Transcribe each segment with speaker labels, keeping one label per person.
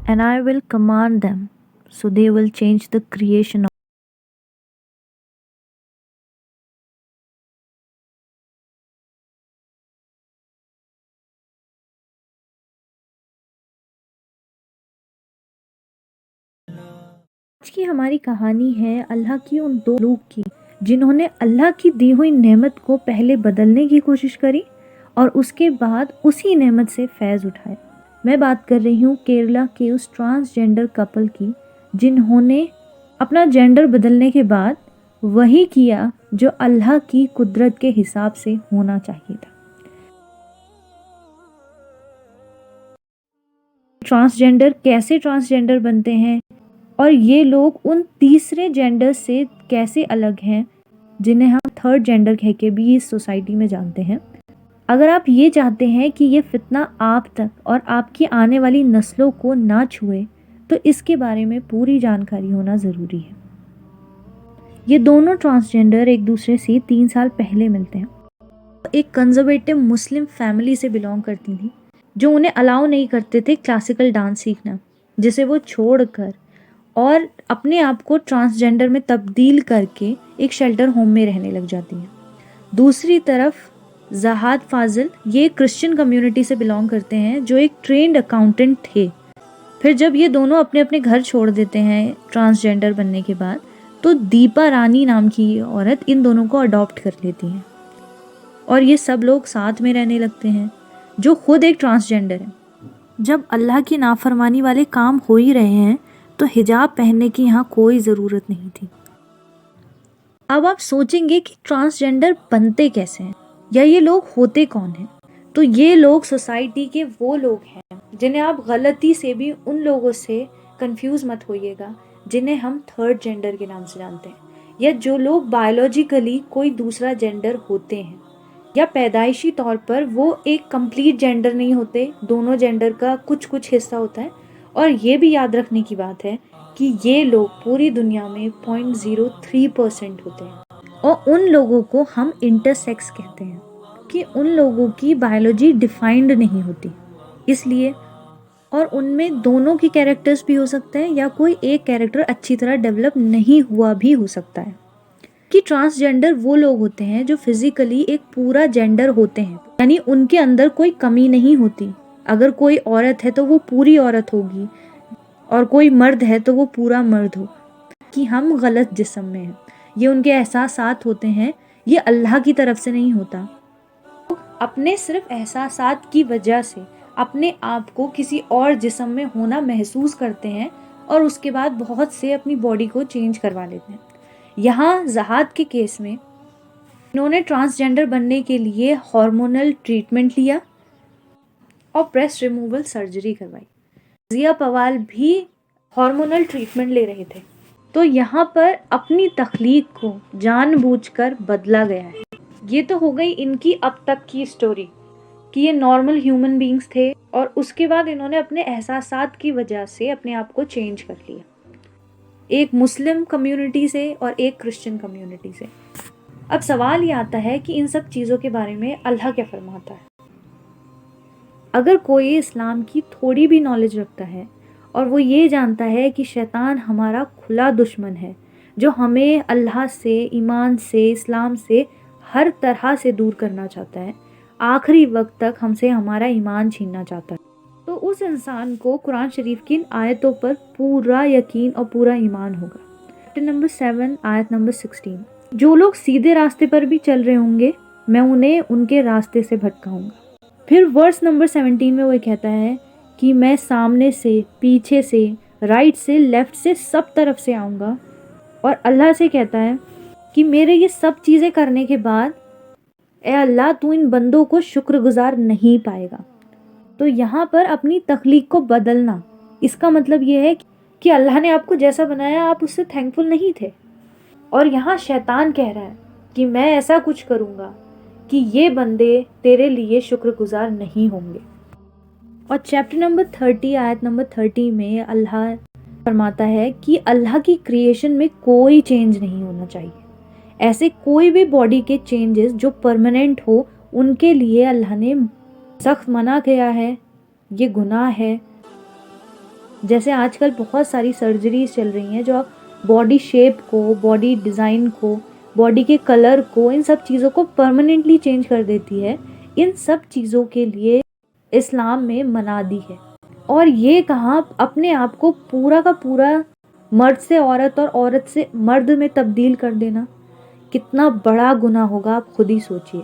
Speaker 1: and I will command them, so they will change the creation of. آج کی ہماری کہانی ہے اللہ کی ان دو لوگ کی جنہوں نے اللہ کی دی ہوئی نعمت کو پہلے بدلنے کی کوشش کری اور اس کے بعد اسی نعمت سے فیض اٹھائے. میں بات کر رہی ہوں کیرلا کے اس ٹرانسجینڈر کپل کی جنہوں نے اپنا جینڈر بدلنے کے بعد وہی کیا جو اللہ کی قدرت کے حساب سے ہونا چاہیے تھا. ٹرانسجینڈر کیسے ٹرانسجینڈر بنتے ہیں اور یہ لوگ ان تیسرے جینڈر سے کیسے الگ ہیں جنہیں ہم تھرڈ جینڈر کہہ کے بھی اس سوسائٹی میں جانتے ہیں. اگر آپ یہ چاہتے ہیں کہ یہ فتنہ آپ تک اور آپ کی آنے والی نسلوں کو نہ چھوئے تو اس کے بارے میں پوری جانکاری ہونا ضروری ہے. یہ دونوں ٹرانسجینڈر ایک دوسرے سے 3 سال پہلے ملتے ہیں. ایک کنزرویٹو مسلم فیملی سے بلانگ کرتی تھیں جو انہیں الاؤ نہیں کرتے تھے کلاسیکل ڈانس سیکھنا، جسے وہ چھوڑ کر اور اپنے آپ کو ٹرانسجینڈر میں تبدیل کر کے ایک شیلٹر ہوم میں رہنے لگ جاتی ہیں. دوسری طرف زہاد فاضل یہ کرسچن کمیونٹی سے بلانگ کرتے ہیں جو ایک ٹرینڈ اکاؤنٹنٹ تھے. پھر جب یہ دونوں اپنے اپنے گھر چھوڑ دیتے ہیں ٹرانسجینڈر بننے کے بعد تو دیپا رانی نام کی عورت ان دونوں کو اڈاپٹ کر لیتی ہیں اور یہ سب لوگ ساتھ میں رہنے لگتے ہیں جو خود ایک ٹرانسجینڈر ہے. جب اللہ کی نافرمانی والے کام ہو ہی رہے ہیں تو حجاب پہننے کی یہاں کوئی ضرورت نہیں تھی. اب آپ سوچیں گے کہ ٹرانسجینڈر بنتے کیسے ہیں یا یہ لوگ ہوتے کون ہیں. تو یہ لوگ سوسائٹی کے وہ لوگ ہیں جنہیں آپ غلطی سے بھی ان لوگوں سے کنفیوز مت ہوئیے گا جنہیں ہم تھرڈ جینڈر کے نام سے جانتے ہیں، یا جو لوگ بایولوجیکلی کوئی دوسرا جینڈر ہوتے ہیں یا پیدائشی طور پر وہ ایک کمپلیٹ جینڈر نہیں ہوتے، دونوں جینڈر کا کچھ حصہ ہوتا ہے. اور یہ بھی یاد رکھنے کی بات ہے کہ یہ لوگ پوری دنیا میں 0.03% ہوتے ہیں اور ان لوگوں کو ہم انٹرسیکس کہتے ہیں کہ ان لوگوں کی بایولوجی ڈیفائنڈ نہیں ہوتی اس لیے، اور ان میں دونوں کی کیریکٹرز بھی ہو سکتے ہیں یا کوئی ایک کیریکٹر اچھی طرح ڈیولپ نہیں ہوا بھی ہو سکتا ہے. کہ ٹرانسجینڈر وہ لوگ ہوتے ہیں جو فزیکلی ایک پورا جینڈر ہوتے ہیں، یعنی ان کے اندر کوئی کمی نہیں ہوتی. اگر کوئی عورت ہے تو وہ پوری عورت ہوگی اور کوئی مرد ہے تو وہ پورا مرد ہو. کہ ہم غلط جسم میں ہیں، یہ ان کے احساسات ہوتے ہیں، یہ اللہ کی طرف سے نہیں ہوتا. اپنے صرف احساسات کی وجہ سے اپنے آپ کو کسی اور جسم میں ہونا محسوس کرتے ہیں اور اس کے بعد بہت سے اپنی باڈی کو چینج کروا لیتے ہیں. یہاں زہاد کے کیس میں انہوں نے ٹرانسجینڈر بننے کے لیے ہارمونل ٹریٹمنٹ لیا اور بریسٹ ریموول سرجری کروائی. ضیا پوال بھی ہارمونل ٹریٹمنٹ لے رہے تھے. تو یہاں پر اپنی تخلیق کو جان بوجھ کر بدلا گیا ہے. یہ تو ہو گئی ان کی اب تک کی سٹوری کہ یہ نارمل ہیومن بینگز تھے اور اس کے بعد انہوں نے اپنے احساسات کی وجہ سے اپنے آپ کو چینج کر لیا، ایک مسلم کمیونٹی سے اور ایک کرسچن کمیونٹی سے. اب سوال یہ آتا ہے کہ ان سب چیزوں کے بارے میں اللہ کیا فرماتا ہے. اگر کوئی اسلام کی تھوڑی بھی نالج رکھتا ہے اور وہ یہ جانتا ہے کہ شیطان ہمارا کھلا دشمن ہے جو ہمیں اللہ سے، ایمان سے، اسلام سے ہر طرح سے دور کرنا چاہتا ہے، آخری وقت تک ہم سے ہمارا ایمان چھیننا چاہتا ہے، تو اس انسان کو قرآن شریف کی آیتوں پر پورا یقین اور پورا ایمان ہوگا. چیپٹر نمبر 7 آیت نمبر 16، جو لوگ سیدھے راستے پر بھی چل رہے ہوں گے میں انہیں ان کے راستے سے بھٹکاؤں گا. پھر ورس نمبر 17 میں وہ کہتا ہے کہ میں سامنے سے، پیچھے سے، رائٹ سے، لیفٹ سے، سب طرف سے آؤں گا. اور اللہ سے کہتا ہے کہ میرے یہ سب چیزیں کرنے کے بعد اے اللہ تو ان بندوں کو شکر گزار نہیں پائے گا. تو یہاں پر اپنی تخلیق کو بدلنا، اس کا مطلب یہ ہے کہ اللہ نے آپ کو جیسا بنایا آپ اس سے تھینکفل نہیں تھے. اور یہاں شیطان کہہ رہا ہے کہ میں ایسا کچھ کروں گا کہ یہ بندے تیرے لیے شکر گزار نہیں ہوں گے. اور چیپٹر نمبر 30 آیت نمبر 30 میں اللہ فرماتا ہے کہ اللہ کی کریشن میں کوئی چینج نہیں ہونا چاہیے. ایسے کوئی بھی باڈی کے چینجز جو پرماننٹ ہو ان کے لیے اللہ نے سخت منع کیا ہے، یہ گناہ ہے. جیسے آج کل بہت ساری سرجریز چل رہی ہیں جو باڈی شیپ کو، باڈی ڈیزائن کو، باڈی کے کلر کو، ان سب چیزوں کو پرماننٹلی چینج کر دیتی ہے، ان سب چیزوں کے لیے اسلام میں منع دی ہے۔ اور یہ کہاں اپنے آپ کو پورا کا پورا مرد سے عورت اور عورت سے مرد میں تبدیل کر دینا کتنا بڑا گناہ ہوگا، آپ خود ہی سوچئے۔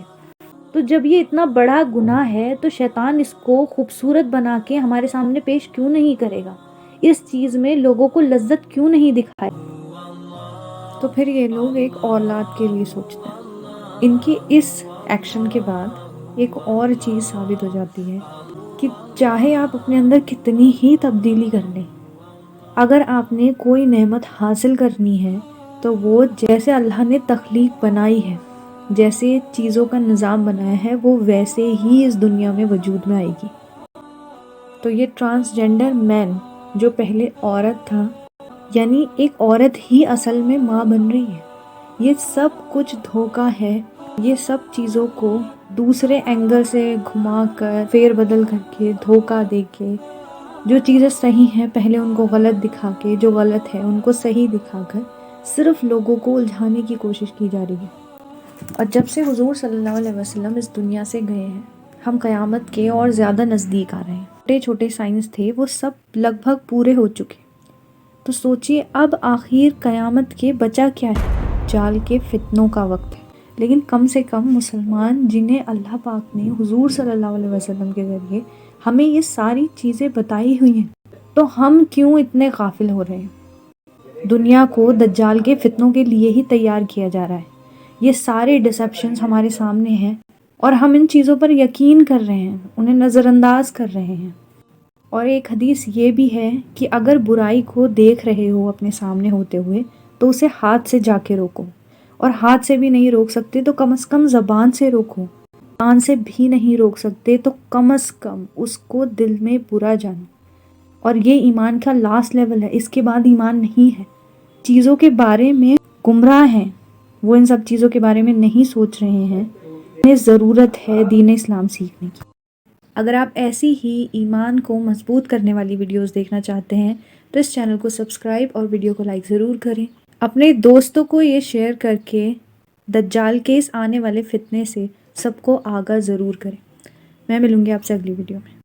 Speaker 1: تو جب یہ اتنا بڑا گناہ ہے تو شیطان اس کو خوبصورت بنا کے ہمارے سامنے پیش کیوں نہیں کرے گا؟ اس چیز میں لوگوں کو لذت کیوں نہیں دکھائے؟ تو پھر یہ لوگ ایک اولاد کے لیے سوچتے ہیں۔ ان کی اس ایکشن کے بعد ایک اور چیز ثابت ہو جاتی ہے کہ چاہے آپ اپنے اندر کتنی ہی تبدیلی کر لیں، اگر آپ نے کوئی نعمت حاصل کرنی ہے تو وہ جیسے اللہ نے تخلیق بنائی ہے، جیسے چیزوں کا نظام بنایا ہے، وہ ویسے ہی اس دنیا میں وجود میں آئے گی۔ تو یہ ٹرانسجینڈر مین جو پہلے عورت تھا، یعنی ایک عورت ہی اصل میں ماں بن رہی ہے۔ یہ سب کچھ دھوکہ ہے، یہ سب چیزوں کو دوسرے اینگل سے گھما کر، فیر بدل کر کے، دھوکہ دے کے، جو چیزیں صحیح ہیں پہلے ان کو غلط دکھا کے، جو غلط ہے ان کو صحیح دکھا کر صرف لوگوں کو الجھانے کی کوشش کی جا رہی ہے۔ اور جب سے حضور صلی اللہ علیہ وسلم اس دنیا سے گئے ہیں، ہم قیامت کے اور زیادہ نزدیک آ رہے ہیں۔ چھوٹے چھوٹے سائنس تھے وہ سب لگ بھگ پورے ہو چکے۔ تو سوچئے اب آخر قیامت کے بچا کیا ہے؟ دجال کے فتنوں کا وقت ہے۔ لیکن کم سے کم مسلمان جنہیں اللہ پاک نے حضور صلی اللہ علیہ وسلم کے ذریعے ہمیں یہ ساری چیزیں بتائی ہوئی ہیں، تو ہم کیوں اتنے غافل ہو رہے ہیں؟ دنیا کو دجال کے فتنوں کے لیے ہی تیار کیا جا رہا ہے۔ یہ سارے ڈسیپشنز ہمارے سامنے ہیں اور ہم ان چیزوں پر یقین کر رہے ہیں، انہیں نظر انداز کر رہے ہیں۔ اور ایک حدیث یہ بھی ہے کہ اگر برائی کو دیکھ رہے ہو اپنے سامنے ہوتے ہوئے تو اسے ہاتھ سے جا کے روکو، اور ہاتھ سے بھی نہیں روک سکتے تو کم از کم زبان سے روکو، زبان سے بھی نہیں روک سکتے تو کم از کم اس کو دل میں برا جانو۔ اور یہ ایمان کا لاسٹ لیول ہے، اس کے بعد ایمان نہیں ہے۔ چیزوں کے بارے میں گمراہ ہیں، وہ ان سب چیزوں کے بارے میں نہیں سوچ رہے ہیں، انہیں ضرورت ہے دین اسلام سیکھنے کی۔ اگر آپ ایسی ہی ایمان کو مضبوط کرنے والی ویڈیوز دیکھنا چاہتے ہیں تو اس چینل کو سبسکرائب اور ویڈیو کو لائک ضرور کریں۔ اپنے دوستوں کو یہ شیئر کر کے دجال کے اس آنے والے فتنے سے سب کو آگاہ ضرور کریں۔ میں ملوں گی آپ سے اگلی ویڈیو میں۔